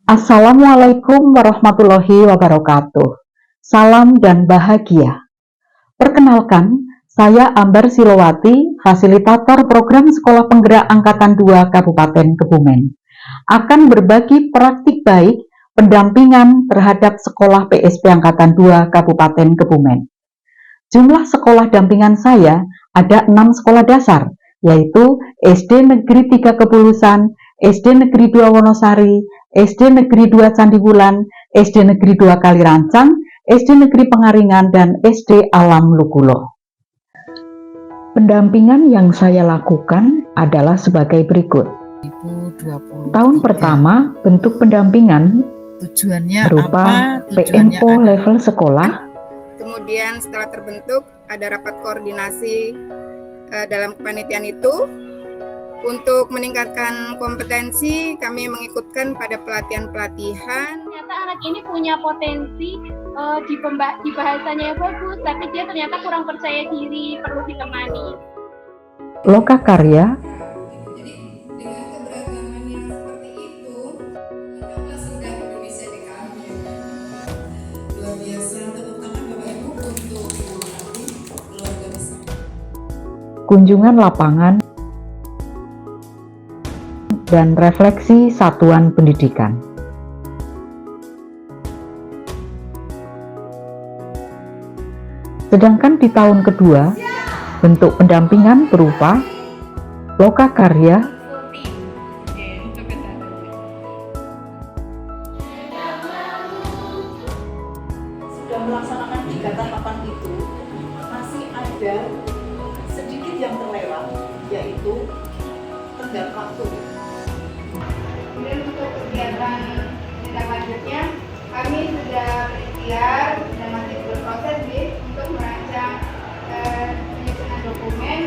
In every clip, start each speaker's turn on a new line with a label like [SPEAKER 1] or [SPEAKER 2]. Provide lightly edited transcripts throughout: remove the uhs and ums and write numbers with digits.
[SPEAKER 1] Assalamualaikum warahmatullahi wabarakatuh. Salam dan bahagia. Perkenalkan, saya Ambar Silowati, fasilitator program Sekolah Penggerak Angkatan 2 Kabupaten Kebumen. Akan berbagi praktik baik pendampingan terhadap Sekolah PSP Angkatan 2 Kabupaten Kebumen. Jumlah sekolah dampingan saya ada 6 sekolah dasar, yaitu SD Negeri 3 Kebulusan, SD Negeri 2 Wonosari, SD Negeri 2 Candiwulan, SD Negeri 2 Kalirancang, SD Negeri Pengaringan, dan SD Alam Lukulo. Pendampingan yang saya lakukan adalah sebagai berikut.
[SPEAKER 2] 2023.
[SPEAKER 1] Tahun pertama, bentuk pendampingan
[SPEAKER 2] tujuannya
[SPEAKER 1] berupa
[SPEAKER 2] apa?
[SPEAKER 1] PMO level sekolah.
[SPEAKER 3] Kemudian setelah terbentuk ada rapat koordinasi dalam kepanitiaan itu. Untuk meningkatkan kompetensi kami mengikutkan pada pelatihan-pelatihan.
[SPEAKER 4] Ternyata anak ini punya potensi di bahasanya yang bagus, tapi dia ternyata kurang percaya diri, perlu ditemani.
[SPEAKER 1] Lokakarya kunjungan lapangan, dan refleksi satuan pendidikan. Sedangkan di tahun kedua, bentuk pendampingan berupa lokakarya,
[SPEAKER 5] sudah melaksanakan kegiatan papan itu, masih ada sedikit yang terlewat, yaitu tenggat waktu.
[SPEAKER 3] Kemudian untuk kegiatan tindak lanjutnya kami sudah berikhtiar dan masih berproses untuk merancang penyusunan dokumen.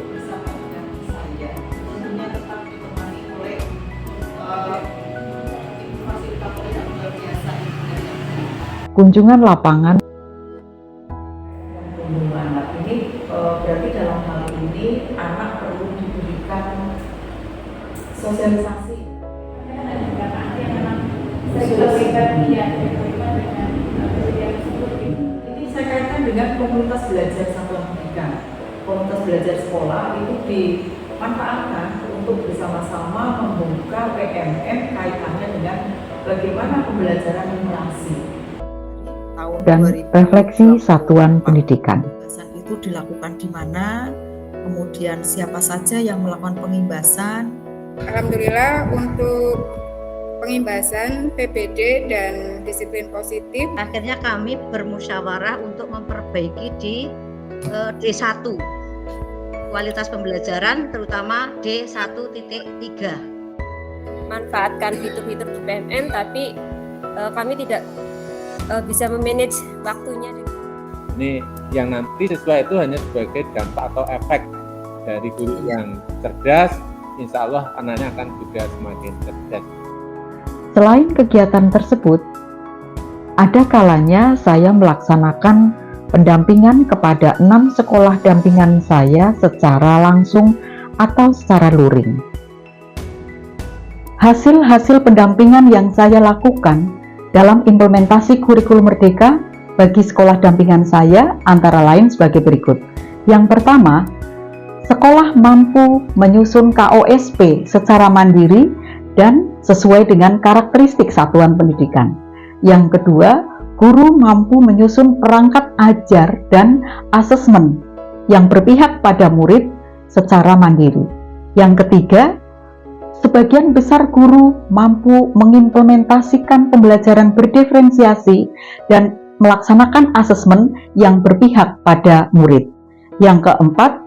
[SPEAKER 5] Bersama dengan saya, tentunya tetap ditemani oleh ibu fasilitator yang luar biasa.
[SPEAKER 1] kunjungan lapangan,
[SPEAKER 5] Perlindungan anak ini berarti dalam hal ini anak perlu diberikan sosialisasi. Ini saya kaitkan dengan komunitas belajar satuan pendidikan. Komunitas belajar sekolah itu dimanfaatkan untuk bersama-sama membuka PMM kaitannya dengan bagaimana pembelajaran literasi.
[SPEAKER 2] Tahun
[SPEAKER 1] dan
[SPEAKER 2] 2024.
[SPEAKER 1] refleksi satuan pendidikan.
[SPEAKER 2] Pengimbasan itu dilakukan di mana, kemudian siapa saja yang melakukan pengimbasan.
[SPEAKER 3] Alhamdulillah untuk pengimbasan PBD dan disiplin positif.
[SPEAKER 6] Akhirnya kami bermusyawarah untuk memperbaiki di D1 kualitas pembelajaran, terutama D1.3.
[SPEAKER 7] Manfaatkan fitur-fitur di PMM, tapi kami tidak bisa memanage waktunya.
[SPEAKER 8] Ini yang nanti siswa itu hanya sebagai dampak atau efek dari guru yang cerdas, insya Allah anaknya akan juga semakin cerdas.
[SPEAKER 1] Selain kegiatan tersebut, ada kalanya saya melaksanakan pendampingan kepada 6 sekolah dampingan saya secara langsung atau secara luring. Hasil-hasil pendampingan yang saya lakukan dalam implementasi kurikulum merdeka bagi sekolah dampingan saya antara lain sebagai berikut. Yang pertama, sekolah mampu menyusun KOSP secara mandiri dan sesuai dengan karakteristik satuan pendidikan. Yang kedua, guru mampu menyusun perangkat ajar dan asesmen yang berpihak pada murid secara mandiri. Yang ketiga, sebagian besar guru mampu mengimplementasikan pembelajaran berdiferensiasi dan melaksanakan asesmen yang berpihak pada murid. Yang keempat,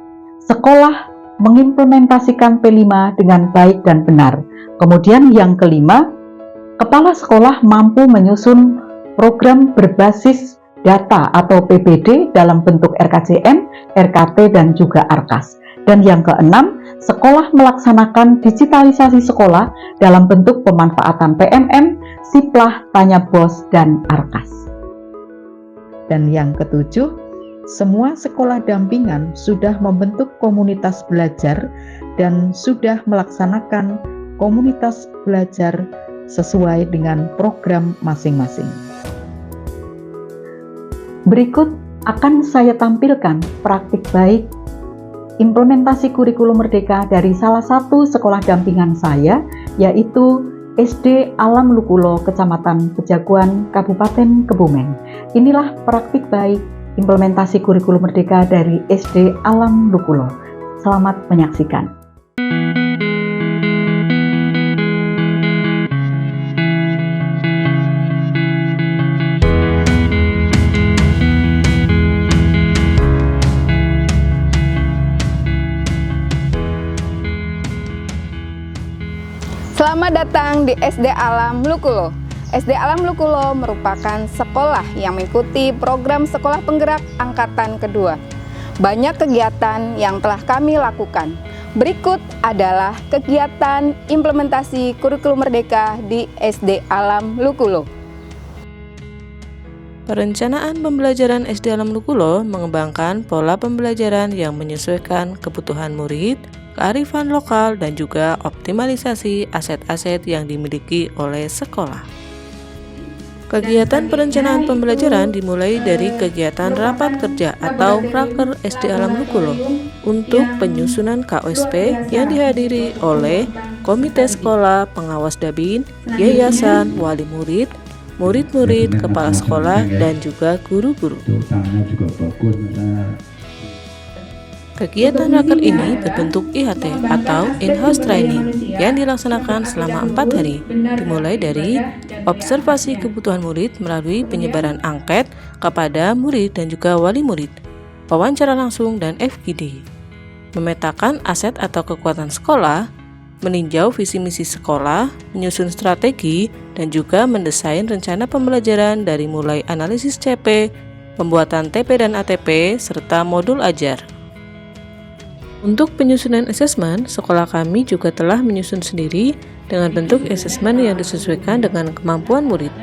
[SPEAKER 1] sekolah mengimplementasikan P5 dengan baik dan benar. Kemudian yang kelima, kepala sekolah mampu menyusun program berbasis data atau PBD dalam bentuk RKJM, RKT, dan juga ARKAS. Dan yang keenam, sekolah melaksanakan digitalisasi sekolah dalam bentuk pemanfaatan PMM, Siplah, Tanya Bos, dan ARKAS. Dan yang ketujuh, semua sekolah dampingan sudah membentuk komunitas belajar dan sudah melaksanakan komunitas belajar sesuai dengan program masing-masing. Berikut akan saya tampilkan praktik baik implementasi kurikulum merdeka dari salah satu sekolah dampingan saya, yaitu SD Alam Lukulo, Kecamatan Pejaguan, Kabupaten Kebumen. Inilah praktik baik implementasi kurikulum merdeka dari SD Alam Lukulo. Selamat menyaksikan.
[SPEAKER 9] Selamat datang di SD Alam Lukulo. SD Alam Lukulo merupakan sekolah yang mengikuti program sekolah penggerak angkatan kedua. Banyak kegiatan yang telah kami lakukan. Berikut adalah kegiatan implementasi kurikulum merdeka di SD Alam Lukulo.
[SPEAKER 10] Perencanaan pembelajaran SD Alam Lukulo mengembangkan pola pembelajaran yang menyesuaikan kebutuhan murid, kearifan lokal, dan juga optimalisasi aset-aset yang dimiliki oleh sekolah. Kegiatan perencanaan pembelajaran dimulai dari kegiatan rapat kerja atau raker SD Alam Lukulo untuk penyusunan KOSP yang dihadiri oleh komite sekolah, pengawas dabin, yayasan, wali murid, murid-murid, kepala sekolah, dan juga guru-guru. Kegiatan raker ini berbentuk IHT atau In-House Training yang dilaksanakan selama 4 hari, dimulai dari observasi kebutuhan murid melalui penyebaran angket kepada murid dan juga wali murid, wawancara langsung, dan FGD. Memetakan aset atau kekuatan sekolah, meninjau visi misi sekolah, menyusun strategi, dan juga mendesain rencana pembelajaran dari mulai analisis CP, pembuatan TP dan ATP, serta modul ajar. Untuk penyusunan asesmen, sekolah kami juga telah menyusun sendiri dengan bentuk asesmen yang disesuaikan dengan kemampuan murid.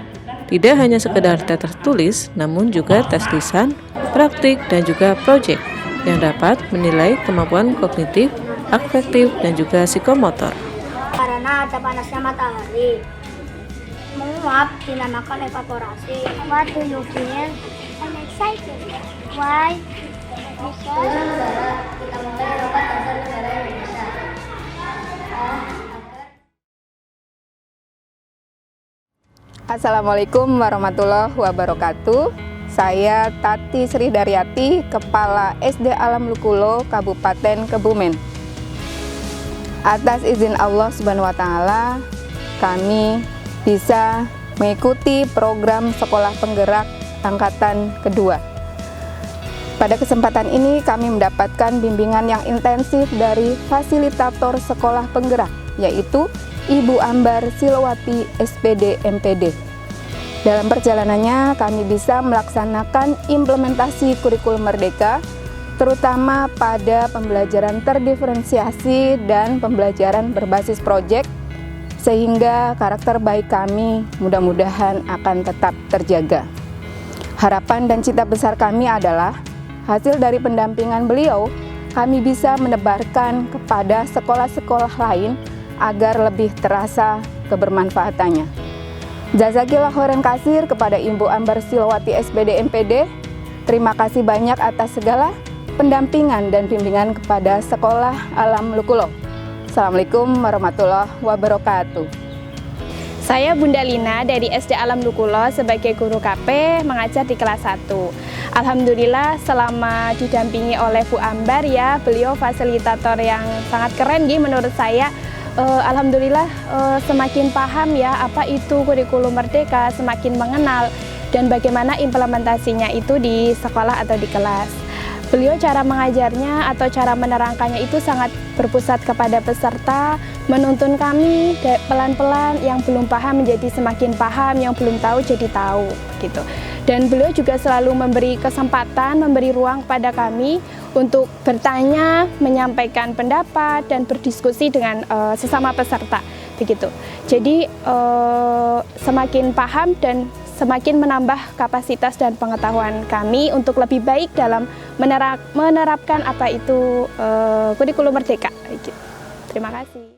[SPEAKER 10] Tidak hanya sekedar tes tertulis, namun juga tes lisan, praktik, dan juga proyek yang dapat menilai kemampuan kognitif, afektif, dan juga psikomotor.
[SPEAKER 11] Karena ada panasnya matahari, menguap dinamakan evaporasi. What do you feel? I'm excited. Why?
[SPEAKER 9] Assalamualaikum warahmatullahi wabarakatuh. Saya Tati Sri Daryati, Kepala SD Alam Lukulo, Kabupaten Kebumen. Atas izin Allah Subhanahu wa Ta'ala, kami bisa mengikuti program sekolah penggerak angkatan kedua. Pada kesempatan ini kami mendapatkan bimbingan yang intensif dari fasilitator sekolah penggerak, yaitu Ibu Ambar Silowati SPD MPD. Dalam perjalanannya kami bisa melaksanakan implementasi kurikulum merdeka, terutama pada pembelajaran terdiferensiasi dan pembelajaran berbasis proyek, sehingga karakter baik kami mudah-mudahan akan tetap terjaga. Harapan dan cita besar kami adalah hasil dari pendampingan beliau, kami bisa menebarkan kepada sekolah-sekolah lain agar lebih terasa kebermanfaatannya. Jazakillah khairan katsir kepada Ibu Ambar Silowati SPD MPD. Terima kasih banyak atas segala pendampingan dan bimbingan kepada Sekolah Alam Lukulo. Assalamualaikum warahmatullahi wabarakatuh.
[SPEAKER 12] Saya Bunda Lina dari SD Alam Lukulo sebagai guru KP mengajar di kelas 1. Alhamdulillah selama didampingi oleh Bu Ambar ya, beliau fasilitator yang sangat keren menurut saya. Alhamdulillah semakin paham ya apa itu kurikulum merdeka, semakin mengenal dan bagaimana implementasinya itu di sekolah atau di kelas. Beliau cara mengajarnya atau cara menerangkannya itu sangat berpusat kepada peserta, menuntun kami pelan-pelan yang belum paham menjadi semakin paham, yang belum tahu jadi tahu gitu. Dan beliau juga selalu memberi kesempatan, memberi ruang pada kami untuk bertanya, menyampaikan pendapat dan berdiskusi dengan sesama peserta begitu. Jadi semakin paham dan semakin menambah kapasitas dan pengetahuan kami untuk lebih baik dalam menerapkan apa itu kurikulum merdeka. Terima kasih.